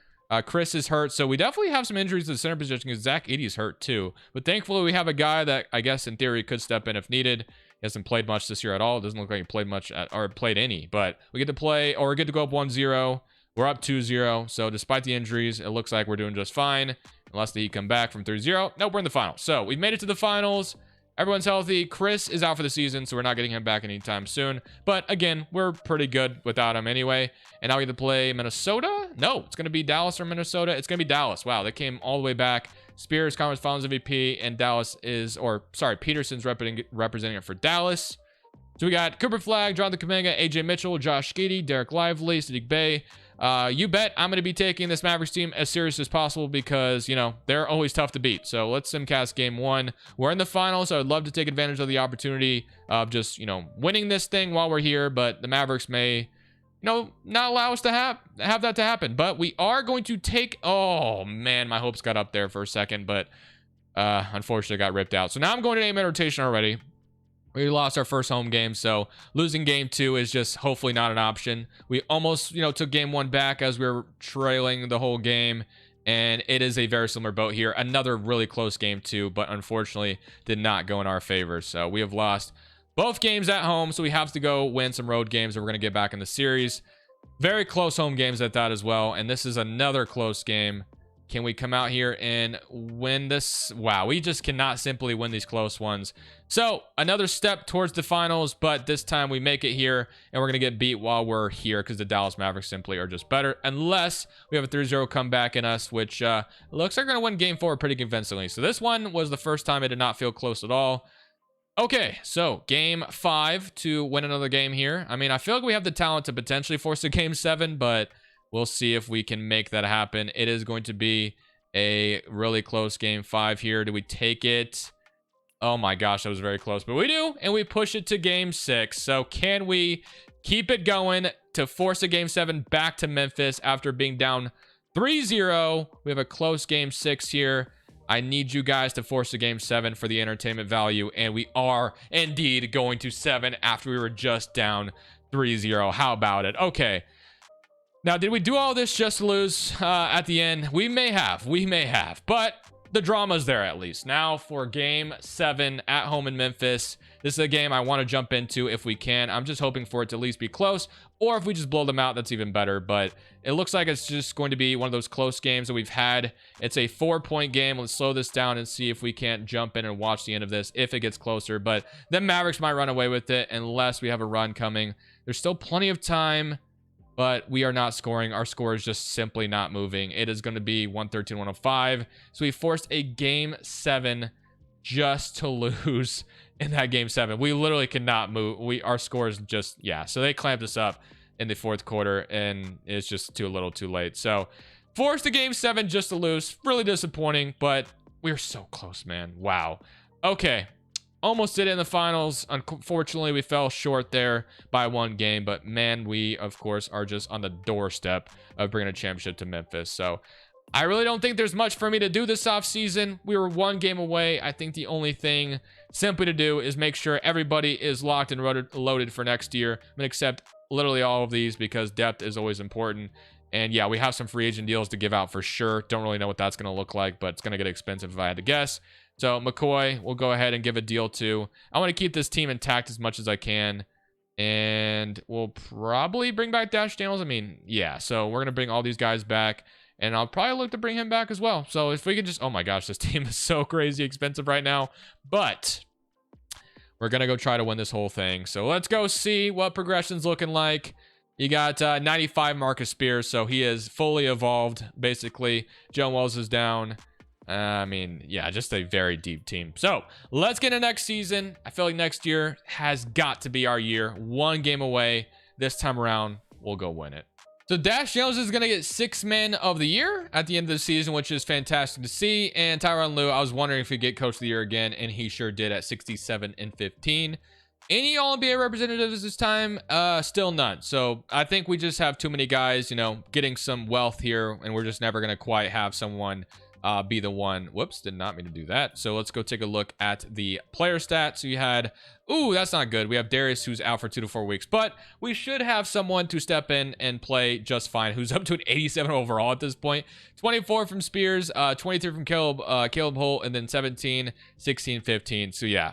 Chris is hurt, so we definitely have some injuries to the center position because Zach Edey is hurt too. But thankfully, we have a guy that I guess in theory could step in if needed. He hasn't played much this year at all. It doesn't look like he played much or played any, but we get to play, or we get to go up 1-0. We're up 2-0. So despite the injuries, it looks like we're doing just fine. Unless the Heat come back from 3-0. Nope, we're in the finals. So we've made it to the finals. Everyone's healthy. Chris is out for the season, so we're not getting him back anytime soon. But again, we're pretty good without him anyway. And now we get to play Minnesota? No, it's going to be Dallas or Minnesota. It's going to be Dallas. Wow, they came all the way back. Spears, Conference Finals MVP, and Dallas is, or sorry, Peterson's representing it for Dallas. So we got Cooper Flagg, Jonathan Kuminga, AJ Mitchell, Josh Giddey, Derek Lively, Sadiq Bey, you bet I'm going to be taking this Mavericks team as serious as possible because, you know, they're always tough to beat. So let's simcast game 1. We're in the finals. So I would love to take advantage of the opportunity of just, you know, winning this thing while we're here. But the Mavericks may, you know, not allow us to have that to happen. But we are going to take... Oh, man, my hopes got up there for a second. But unfortunately, got ripped out. So now I'm going to 8-man rotation already. We lost our first home game, so losing game 2 is just hopefully not an option. We almost, you know, took game 1 back as we were trailing the whole game, and it is a very similar boat here. Another really close game 2, but unfortunately did not go in our favor. So we have lost both games at home, so we have to go win some road games, and we're going to get back in the series. Very close home games at that as well, and this is another close game. Can we come out here and win this? Wow, we just cannot simply win these close ones. So another step towards the finals, but this time we make it here, and we're going to get beat while we're here because the Dallas Mavericks simply are just better, unless we have a 3-0 comeback in us, which looks like we're going to win game 4 pretty convincingly. So this one was the first time it did not feel close at all. Okay, so game 5 to win another game here. I mean, I feel like we have the talent to potentially force a game 7, but... we'll see if we can make that happen. It is going to be a really close game 5 here. Do we take it? Oh my gosh, that was very close. But we do, and we push it to game 6. So can we keep it going to force a game 7 back to Memphis after being down 3-0? We have a close game 6 here. I need you guys to force a game 7 for the entertainment value. And we are indeed going to 7 after we were just down 3-0. How about it? Okay. Now, did we do all this just to lose at the end? We may have, but the drama's there at least. Now for game 7 at home in Memphis. This is a game I want to jump into if we can. I'm just hoping for it to at least be close, or if we just blow them out, that's even better. But it looks like it's just going to be one of those close games that we've had. It's a 4-point game. Let's slow this down and see if we can't jump in and watch the end of this if it gets closer. But the Mavericks might run away with it unless we have a run coming. There's still plenty of time. But we are not scoring. Our score is just simply not moving. It is going to be 113-105. So we forced a game 7 just to lose in that game 7. We literally cannot move. Our score is just, yeah. So they clamped us up in the 4th quarter, and it's just too little too late. So forced a game 7 just to lose. Really disappointing, but we're so close, man. Wow. Okay. Almost did it in the finals. Unfortunately, we fell short there by 1 game. But, man, we, of course, are just on the doorstep of bringing a championship to Memphis. So, I really don't think there's much for me to do this offseason. We were 1 game away. I think the only thing simply to do is make sure everybody is locked and loaded for next year. I'm going to accept literally all of these because depth is always important. And, yeah, we have some free agent deals to give out for sure. Don't really know what that's going to look like, but it's going to get expensive if I had to guess. So McCoy, we'll go ahead and give a deal to. I want to keep this team intact as much as I can. And we'll probably bring back Dash Daniels. I mean, yeah. So we're going to bring all these guys back. And I'll probably look to bring him back as well. So if we can just... oh my gosh, this team is so crazy expensive right now. But we're going to go try to win this whole thing. So let's go see what progression's looking like. You got 95 Marcus Spears. So he is fully evolved, basically. Joe Wells is down. I mean, yeah, just a very deep team. So let's get into next season. I feel like next year has got to be our year. 1 game away. This time around, we'll go win it. So Dash Jones is going to get 6th man of the year at the end of the season, which is fantastic to see. And Tyronn Lue, I was wondering if he'd get coach of the year again, and he sure did at 67 and 15. Any All-NBA representatives this time? Still none. So I think we just have too many guys, you know, getting some wealth here, and we're just never going to quite have someone be the one. Whoops, did not mean to do that. So let's go take a look at the player stats. So you had, ooh, that's not good. We have Darius, who's out for 2 to 4 weeks, but we should have someone to step in and play just fine, who's up to an 87 overall at this point. 24 from Spears, 23 from Caleb Holt, and then 17, 16, 15. So yeah.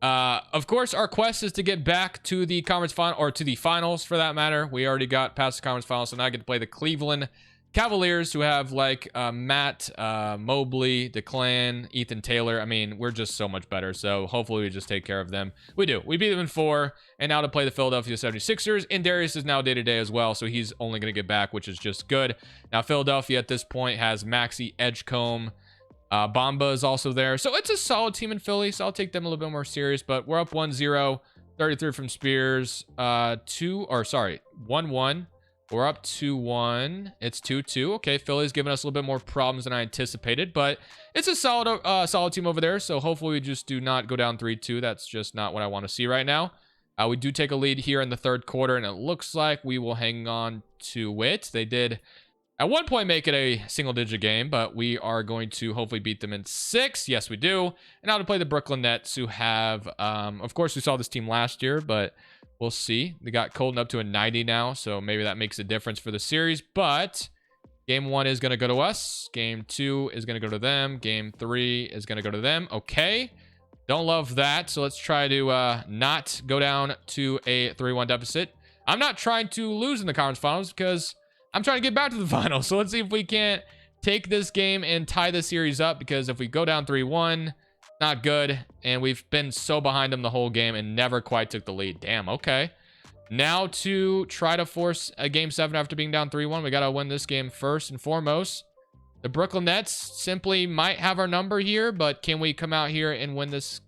Of course, our quest is to get back to the conference final, or to the finals for that matter. We already got past the conference finals, so now I get to play the Cleveland Cavaliers, who have like Matt, Mobley, DeClan, Ethan Taylor. I mean, we're just so much better. So hopefully we just take care of them. We do. We beat them in 4. And now to play the Philadelphia 76ers. And Darius is now day-to-day as well. So he's only going to get back, which is just good. Now Philadelphia at this point has Maxey, Edgecombe. Bamba is also there. So it's a solid team in Philly. So I'll take them a little bit more serious. But we're up 1-0. 33 from Spears. 1-1. We're up 2-1. It's 2-2. Okay, Philly's giving us a little bit more problems than I anticipated, but it's a solid team over there. So hopefully we just do not go down 3-2. That's just not what I want to see right now. We do take a lead here in the third quarter, and it looks like we will hang on to it. They did at one point make it a single-digit game, but we are going to hopefully beat them in 6. Yes, we do. And now to play the Brooklyn Nets, who have, of course, we saw this team last year, but we'll see. They got cold up to a 90 now, so maybe that makes a difference for the series. But game 1 is going to go to us. Game 2 is going to go to them. Game 3 is going to go to them. Okay. Don't love that. So let's try to not go down to a 3-1 deficit. I'm not trying to lose in the conference finals because I'm trying to get back to the finals. So let's see if we can't take this game and tie the series up, because if we go down 3-1... not good, and we've been so behind them the whole game and never quite took the lead. Damn. Okay, now to try to force a game 7 after being down 3-1, we gotta win this game first and foremost. The Brooklyn Nets simply might have our number here, but can we come out here and win this?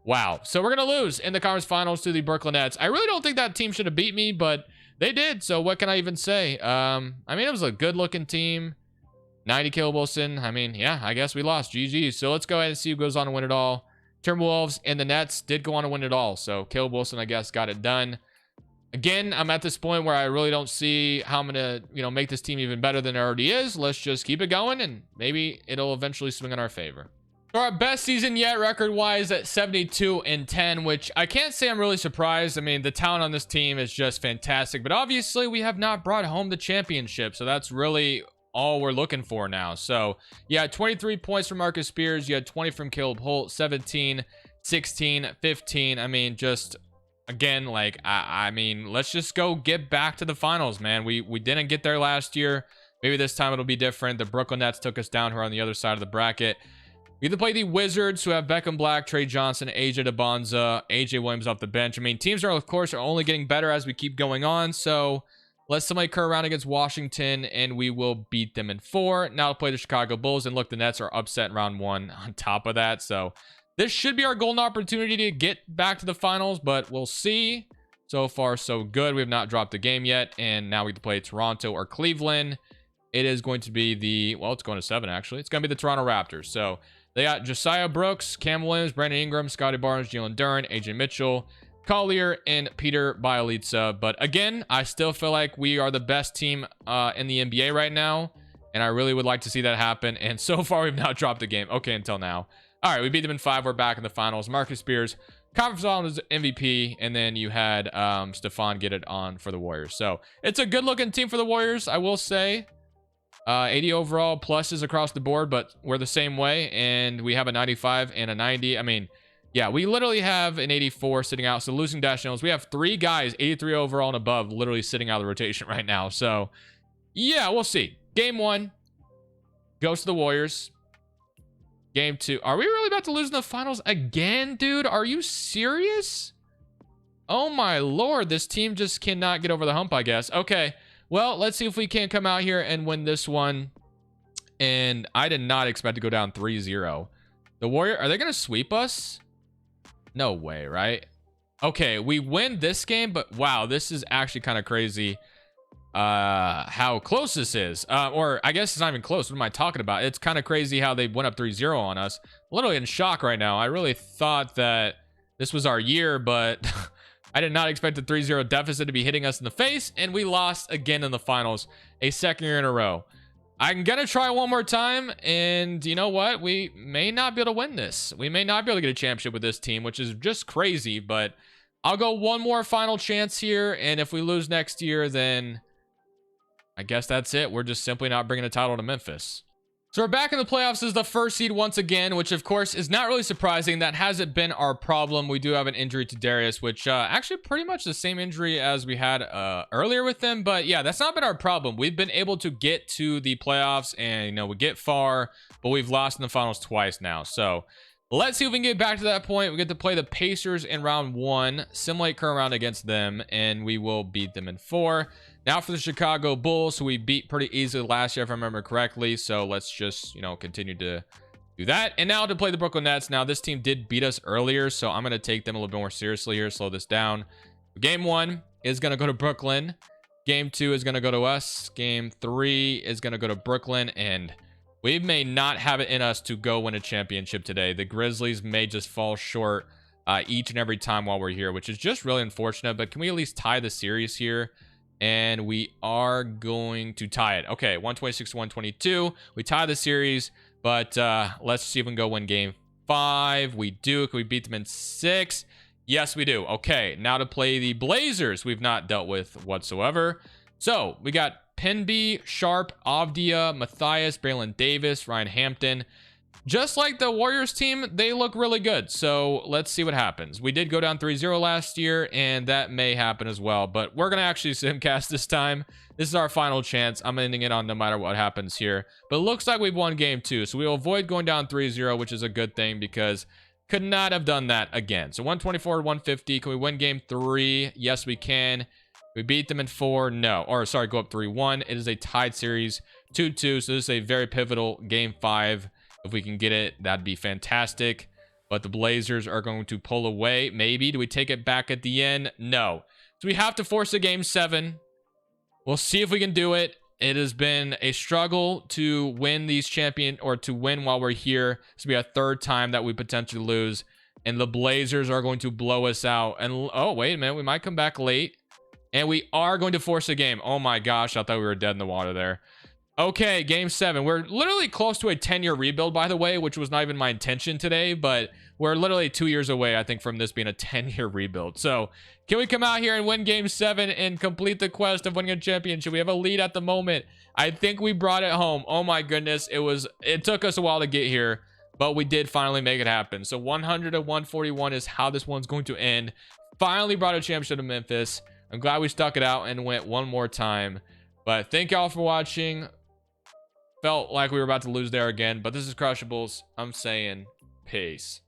Wow. So we're gonna lose in the conference finals to the Brooklyn Nets. I really don't think that team should have beat me, but they did, so what can I even say? I mean, it was a good looking team. 90 Caleb Wilson. I mean, yeah, I guess we lost. GG. So let's go ahead and see who goes on to win it all. Timberwolves and the Nets did go on to win it all. So Caleb Wilson, I guess, got it done. Again, I'm at this point where I really don't see how I'm going to, make this team even better than it already is. Let's just keep it going, and maybe it'll eventually swing in our favor. So our best season yet record-wise at 72-10, which I can't say I'm really surprised. I mean, the talent on this team is just fantastic, but obviously we have not brought home the championship. So that's really all we're looking for now. So yeah, 23 points from Marcus Spears. You had 20 from Caleb Holt, 17, 16, 15. I mean, just again, like, I mean, let's just go get back to the finals, man. We didn't get there last year. Maybe this time it'll be different. The Brooklyn Nets took us down here on the other side of the bracket. We either play the Wizards, who have Beckham Black, Trey Johnson, AJ DeBonza, AJ Williams off the bench. I mean, teams are, of course, only getting better as we keep going on. So let somebody curl around against Washington, and we will beat them in 4. Now to play the Chicago Bulls, and look, the Nets are upset in round 1 on top of that. So this should be our golden opportunity to get back to the finals, but we'll see. So far, so good. We have not dropped the game yet, and now we have to play Toronto or Cleveland. It is going to be the, well, it's going to 7, actually. It's going to be the Toronto Raptors. So they got Josiah Brooks, Cam Williams, Brandon Ingram, Scotty Barnes, Jalen Duren, AJ Mitchell, Collier, and Peter Bielitsa. But again, I still feel like we are the best team in the NBA right now, and I really would like to see that happen. And so far, we've not dropped the game. Okay, until now. All right, we beat them in 5. We're back in the finals. Marcus Spears, Conference Finals MVP, and then you had Stephon get it on for the Warriors. So it's a good-looking team for the Warriors, I will say. 80 overall, pluses across the board, but we're the same way, and we have a 95 and a 90. I mean, yeah, we literally have an 84 sitting out. So losing Dash Jones, we have 3 guys 83 overall and above literally sitting out of the rotation right now. So yeah, we'll see. Game 1 goes to the Warriors. Game 2, are we really about to lose in the finals again, dude? Are you serious? Oh my lord, this team just cannot get over the hump, I guess. Okay, well, let's see if we can come out here and win this one. And I did not expect to go down 3-0. The Warriors, are they going to sweep us? No way, right? Okay, we win this game, but wow, this is actually kind of crazy how close this is. Or I guess it's not even close. What am I talking about? It's kind of crazy how they went up 3-0 on us. Literally in shock right now. I really thought that this was our year, but I did not expect the 3-0 deficit to be hitting us in the face, and we lost again in the finals, a second year in a row. I'm gonna try one more time, and you know what? We may not be able to win this. We may not be able to get a championship with this team, which is just crazy, but I'll go one more final chance here, and if we lose next year, then I guess that's it. We're just simply not bringing a title to Memphis. So we're back in the playoffs as the first seed once again, which of course is not really surprising. That hasn't been our problem. We do have an injury to Darius, which actually pretty much the same injury as we had earlier with them. But yeah, that's not been our problem. We've been able to get to the playoffs and, we get far, but we've lost in the finals twice now. So let's see if we can get back to that point. We get to play the Pacers in round 1, simulate current round against them, and we will beat them in 4. Now for the Chicago Bulls, who we beat pretty easily last year, if I remember correctly. So let's just, continue to do that. And now to play the Brooklyn Nets. Now, this team did beat us earlier, so I'm going to take them a little bit more seriously here, slow this down. Game 1 is going to go to Brooklyn. Game 2 is going to go to us. Game 3 is going to go to Brooklyn. And we may not have it in us to go win a championship today. The Grizzlies may just fall short each and every time while we're here, which is just really unfortunate. But can we at least tie the series here? And we are going to tie it. Okay, 126 to 122. We tie the series, but let's see if we can go win game 5. We do. Can we beat them in 6? Yes, we do. Okay, now to play the Blazers we've not dealt with whatsoever. So we got Penby, Sharp, Avdia, Matthias, Braylon Davis, Ryan Hampton. Just like the Warriors team, they look really good. So let's see what happens. We did go down 3-0 last year, and that may happen as well. But we're going to actually simcast this time. This is our final chance. I'm ending it on no matter what happens here. But it looks like we've won game 2. So we will avoid going down 3-0, which is a good thing because could not have done that again. So 124 to 150. Can we win game 3? Yes, we can. We beat them in 4. No. Or sorry, go up 3-1. It is a tied series 2-2. So this is a very pivotal game 5. If we can get it, that'd be fantastic. But the Blazers are going to pull away. Maybe. Do we take it back at the end? No. So we have to force a game 7. We'll see if we can do it. It has been a struggle to win these to win while we're here. This will be a 3rd time that we potentially lose. And the Blazers are going to blow us out. And oh, wait a minute. We might come back late. And we are going to force a game. Oh my gosh. I thought we were dead in the water there. Okay, game 7. We're literally close to a 10-year rebuild, by the way, which was not even my intention today, but we're literally 2 years away, I think, from this being a 10-year rebuild. So, can we come out here and win game 7 and complete the quest of winning a championship? We have a lead at the moment. I think we brought it home. Oh my goodness, it took us a while to get here, but we did finally make it happen. So, 100 to 141 is how this one's going to end. Finally brought a championship to Memphis. I'm glad we stuck it out and went one more time. But thank y'all for watching. Felt like we were about to lose there again, but this is Crushables. I'm saying peace.